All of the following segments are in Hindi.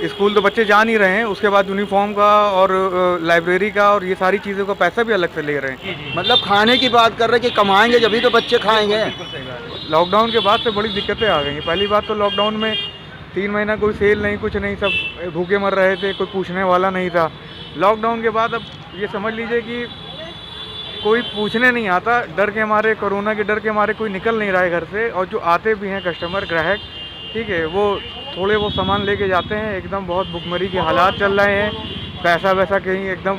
स्कूल तो बच्चे जा नहीं रहे हैं, उसके बाद यूनिफॉर्म का और लाइब्रेरी का और ये सारी चीज़ों का पैसा भी अलग से ले रहे हैं। मतलब खाने की बात कर रहे हैं कि कमाएंगे जब ही तो बच्चे खाएंगे। लॉकडाउन के बाद से बड़ी दिक्कतें आ गई हैं। पहली बात तो लॉकडाउन में 3 महीना कोई सेल नहीं, कुछ नहीं, सब भूखे मर रहे थे, कोई पूछने वाला नहीं था। लॉकडाउन के बाद अब ये समझ लीजिए कि कोई पूछने नहीं आता, डर के मारे, कोरोना के डर के मारे कोई निकल नहीं रहा है घर से। और जो आते भी हैं कस्टमर, ग्राहक, ठीक है, वो थोड़े वो सामान लेके जाते हैं। एकदम बहुत भुखमरी के हालात चल रहे हैं। पैसा वैसा कहीं एकदम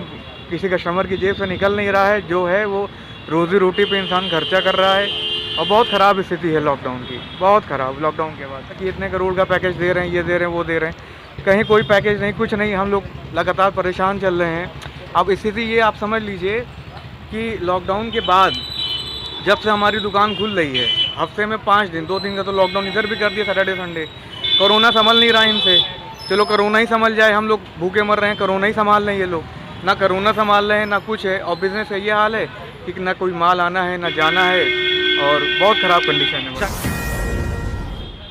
किसी कस्टमर की जेब से निकल नहीं रहा है। जो है वो रोज़ी रोटी पे इंसान खर्चा कर रहा है। और बहुत ख़राब स्थिति है लॉकडाउन की, बहुत ख़राब। लॉकडाउन के बाद कि इतने करोड़ का पैकेज दे रहे हैं, ये दे रहे हैं, वो दे रहे हैं, कहीं कोई पैकेज नहीं, कुछ नहीं। हम लोग लगातार परेशान चल रहे हैं। अब स्थिति ये आप समझ लीजिए कि लॉकडाउन के बाद जब से हमारी दुकान खुल रही है, हफ्ते में 5 दिन, 2 दिन का तो लॉकडाउन इधर भी कर दिया, सैटरडे संडे। कोरोना संभल नहीं रहा इनसे। चलो कोरोना ही संभल जाए, हम लोग भूखे मर रहे हैं, कोरोना ही संभाल रहे हैं ये लोग। ना कोरोना संभाल रहे हैं, ना कुछ है। और बिज़नेस का ये हाल है कि ना कोई माल आना है, ना जाना है, और बहुत ख़राब कंडीशन है।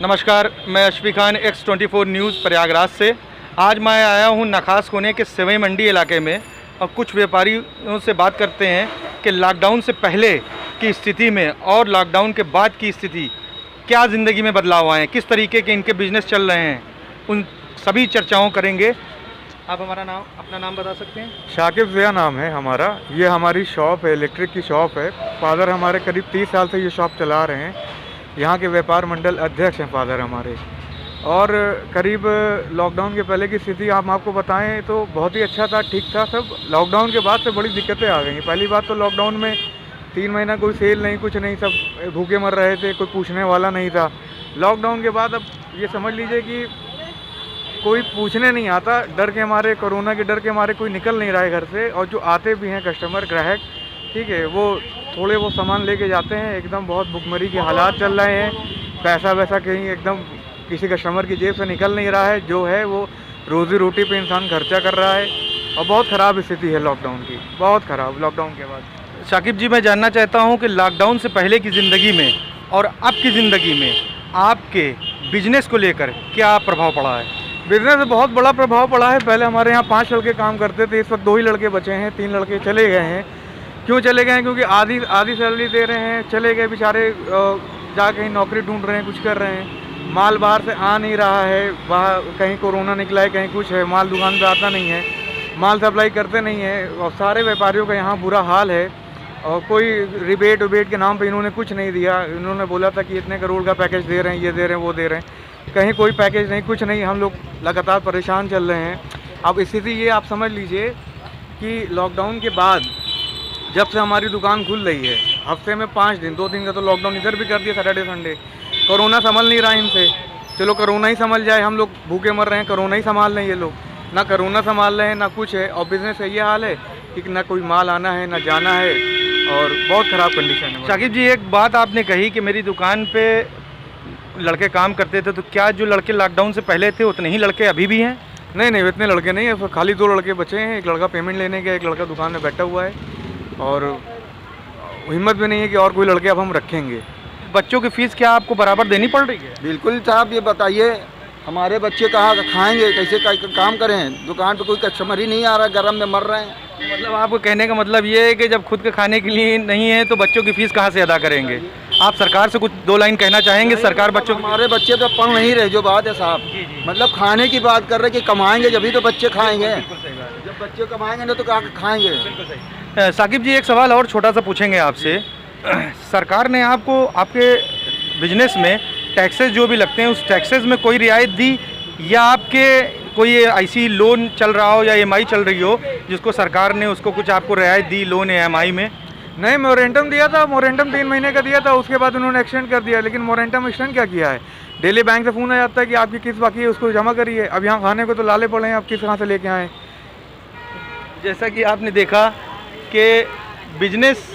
नमस्कार, मैं अशफी खान, X24 न्यूज़ प्रयागराज से। आज मैं आया हूँ नखास कोने के सेवई मंडी इलाके में और कुछ व्यापारियों से बात करते हैं कि लॉकडाउन से पहले की स्थिति में और लॉकडाउन के बाद की स्थिति, क्या ज़िंदगी में बदलाव आए हैं, किस तरीके के इनके बिजनेस चल रहे हैं, उन सभी चर्चाओं करेंगे। आप अपना नाम बता सकते हैं? शाकिब ज़िया नाम है हमारा। ये हमारी शॉप है, इलेक्ट्रिक की शॉप है। फादर हमारे करीब 30 साल से ये शॉप चला रहे हैं। यहाँ के व्यापार मंडल अध्यक्ष हैं फादर हमारे। और करीब लॉकडाउन के पहले की स्थिति हम आपको बताएं तो बहुत ही अच्छा था, ठीक था सब। लॉकडाउन के बाद से बड़ी दिक्कतें आ गई हैं। पहली बात तो लॉकडाउन में 3 महीना कोई सेल नहीं, कुछ नहीं, सब भूखे मर रहे थे, कोई पूछने वाला नहीं था। लॉकडाउन के बाद अब ये समझ लीजिए कि कोई पूछने नहीं आता, डर के मारे, कोरोना के डर के मारे कोई निकल नहीं रहा है घर से। और जो आते भी हैं कस्टमर, ग्राहक, ठीक है, वो थोड़े वो सामान लेके जाते हैं। एकदम बहुत भुखमरी के हालात चल रहे हैं। पैसा वैसा कहीं एकदम किसी कस्टमर की जेब से निकल नहीं रहा है। जो है वो रोज़ी रोटी पे इंसान खर्चा कर रहा है। और बहुत ख़राब स्थिति है लॉकडाउन की, बहुत ख़राब लॉकडाउन के बाद। शाकिब जी, मैं जानना चाहता हूं कि लॉकडाउन से पहले की ज़िंदगी में और अब की ज़िंदगी में आपके बिजनेस को लेकर क्या प्रभाव पड़ा है? बिज़नेस में बहुत बड़ा प्रभाव पड़ा है। पहले हमारे यहाँ 5 लड़के काम करते थे, इस वक्त 2 ही लड़के बचे हैं। 3 लड़के चले गए हैं। क्यों चले गए हैं? क्योंकि आधी सैलरी दे रहे हैं, चले गए बेचारे, जा कहीं नौकरी ढूंढ रहे हैं, कुछ कर रहे हैं। माल बाहर से आ नहीं रहा है, बाहर कहीं कोरोना निकला है, कहीं कुछ है, माल दुकान पे आता नहीं है, माल सप्लाई करते नहीं है। और सारे व्यापारियों का यहाँ बुरा हाल है। और कोई रिबेट उबेट के नाम पे इन्होंने कुछ नहीं दिया। इन्होंने बोला था कि इतने करोड़ का पैकेज दे रहे हैं, ये दे रहे हैं, वो दे रहे हैं, कहीं कोई पैकेज नहीं, कुछ नहीं। हम लोग लगातार परेशान चल रहे हैं। अब स्थिति ये आप समझ लीजिए कि लॉकडाउन के बाद जब से हमारी दुकान खुल रही है, हफ्ते में 5 दिन, 2 दिन का तो लॉकडाउन इधर भी कर दिया, सैटरडे संडे। कोरोना संभल नहीं रहा इनसे। चलो कोरोना ही संभल जाए, हम लोग भूखे मर रहे हैं, कोरोना ही संभाल रहे हैं ये लोग। ना कोरोना संभाल रहे हैं, ना कुछ है। और बिज़नेस का ये हाल है कि ना कोई माल आना है, ना जाना है, और बहुत ख़राब कंडीशन है। शाकिब जी, एक बात आपने कही कि मेरी दुकान पे लड़के काम करते थे, तो क्या जो लड़के लॉकडाउन से पहले थे उतने ही लड़के अभी भी हैं? नहीं, इतने लड़के नहीं है, खाली 2 लड़के बचे हैं। एक लड़का पेमेंट लेने गया, एक लड़का दुकान में बैठा हुआ है। और हिम्मत भी नहीं है कि और कोई लड़के अब हम रखेंगे। बच्चों की फ़ीस क्या आपको बराबर देनी पड़ रही है? बिल्कुल साहब, ये बताइए हमारे बच्चे कहाँ खाएंगे, कैसे काम करें? दुकान पे कोई कस्टमर ही नहीं आ रहा, गर्म में मर रहे हैं। मतलब आपको कहने का मतलब ये है कि जब खुद के खाने के लिए नहीं है तो बच्चों की फ़ीस कहाँ से अदा करेंगे? आप सरकार से कुछ 2 लाइन कहना चाहेंगे? सरकार बच्चों, हमारे बच्चे तो पढ़ नहीं रहे, जो बात है साहब। मतलब खाने की बात कर रहे कि कमाएंगे जब ही तो बच्चे खाएंगे। जब बच्चे कमाएंगे ना तो कहाँ खाएंगे? साकिब जी, एक सवाल और छोटा सा पूछेंगे आपसे। सरकार ने आपको आपके बिजनेस में टैक्सेस जो भी लगते हैं उस टैक्सेस में कोई रियायत दी, या आपके कोई ऐसी लोन चल रहा हो या EMI चल रही हो जिसको सरकार ने उसको कुछ आपको रियायत दी लोन या EMI में? नहीं, मोरेंटम दिया था। मोरेंटम 3 महीने का दिया था, उसके बाद उन्होंने एक्सटेंड कर दिया। लेकिन मोरेंटम एक्सटेंड क्या किया है? डेली बैंक से फ़ोन आ जाता है कि आपकी किस्त बाकी है, उसको जमा करिए। अब यहाँ खाने को तो लाले पड़े हैं, आप किस कहाँ से लेके आएँ? जैसा कि आपने देखा कि बिजनेस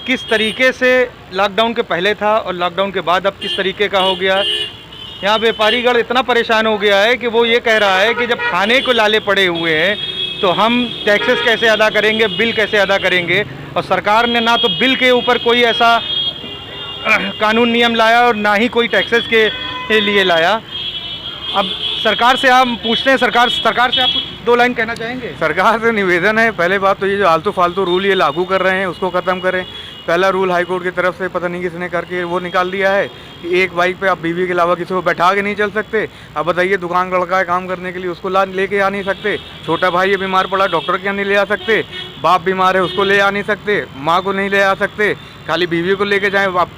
किस तरीके से लॉकडाउन के पहले था और लॉकडाउन के बाद अब किस तरीके का हो गया। यहाँ व्यापारीगण इतना परेशान हो गया है कि वो ये कह रहा है कि जब खाने को लाले पड़े हुए हैं तो हम टैक्सेस कैसे अदा करेंगे, बिल कैसे अदा करेंगे। और सरकार ने ना तो बिल के ऊपर कोई ऐसा कानून नियम लाया और ना ही कोई टैक्सेस के लिए लाया। अब सरकार से आप पूछते हैं, सरकार से आप कुछ 2 लाइन कहना चाहेंगे? सरकार से निवेदन है, पहले बात तो ये जो आलतू फालतू रूल ये लागू कर रहे हैं उसको ख़त्म करें। पहला रूल हाई कोर्ट की तरफ से पता नहीं किसने करके वो निकाल दिया है कि एक बाइक पे आप बीवी के अलावा किसी को बैठा के नहीं चल सकते। अब बताइए, दुकान का लड़का है काम करने के लिए, उसको लेके आ नहीं सकते। छोटा भाई ये बीमार पड़ा, डॉक्टर के यहाँ नहीं ले आ सकते। बाप बीमार है, उसको ले आ नहीं सकते। माँ को नहीं ले आ सकते, खाली बीवी को लेके जाएँ आप।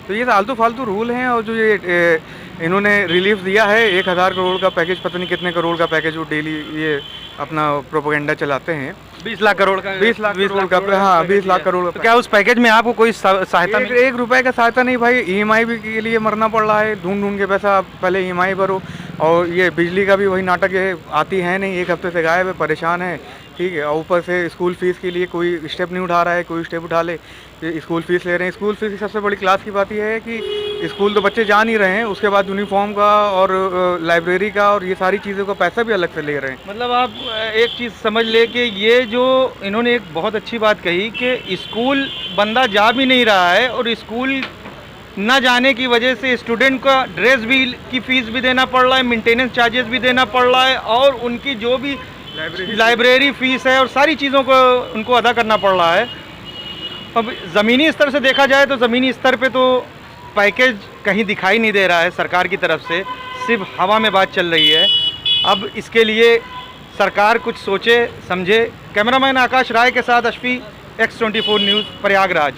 तो ये आलतू फालतू रूल हैं। और जो ये इन्होंने रिलीफ दिया है 1000 करोड़ का पैकेज, पता नहीं कितने करोड़ का पैकेज वो डेली ये अपना प्रोपेगेंडा चलाते हैं। 20 लाख करोड़ का, 20 लाख करोड़ का, हाँ 20 लाख करोड़ का। तो क्या उस पैकेज में आपको कोई सहायता मिली? 1 रुपए का सहायता नहीं भाई, EMI भी के लिए मरना पड़ रहा है, ढूंढ के पैसा। आप पहले EMI भरो। और ये बिजली का भी वही नाटक है, आती है नहीं, 1 हफ्ते से गायब है, परेशान है। ठीक है, और ऊपर से स्कूल फीस के लिए कोई स्टेप नहीं उठा रहा है। कोई स्टेप उठा ले, स्कूल फीस ले रहे हैं। स्कूल फीस की सबसे बड़ी क्लास की बात यह है कि स्कूल तो बच्चे जा नहीं रहे हैं, उसके बाद यूनिफॉर्म का और लाइब्रेरी का और ये सारी चीज़ों का पैसा भी अलग से ले रहे हैं। मतलब आप एक चीज़ समझ ले कि ये जो इन्होंने एक बहुत अच्छी बात कही कि स्कूल बंदा जा भी नहीं रहा है और स्कूल न जाने की वजह से स्टूडेंट का ड्रेस भी की फ़ीस भी देना पड़ रहा है, मेंटेनेंस चार्जेस भी देना पड़ रहा है, और उनकी जो भी लाइब्रेरी फ़ीस है और सारी चीज़ों को उनको अदा करना पड़ रहा है। अब ज़मीनी स्तर से देखा जाए तो ज़मीनी स्तर पे तो पैकेज कहीं दिखाई नहीं दे रहा है सरकार की तरफ से, सिर्फ हवा में बात चल रही है। अब इसके लिए सरकार कुछ सोचे समझे। कैमरामैन आकाश राय के साथ अश्फी, X24 न्यूज़, प्रयागराज।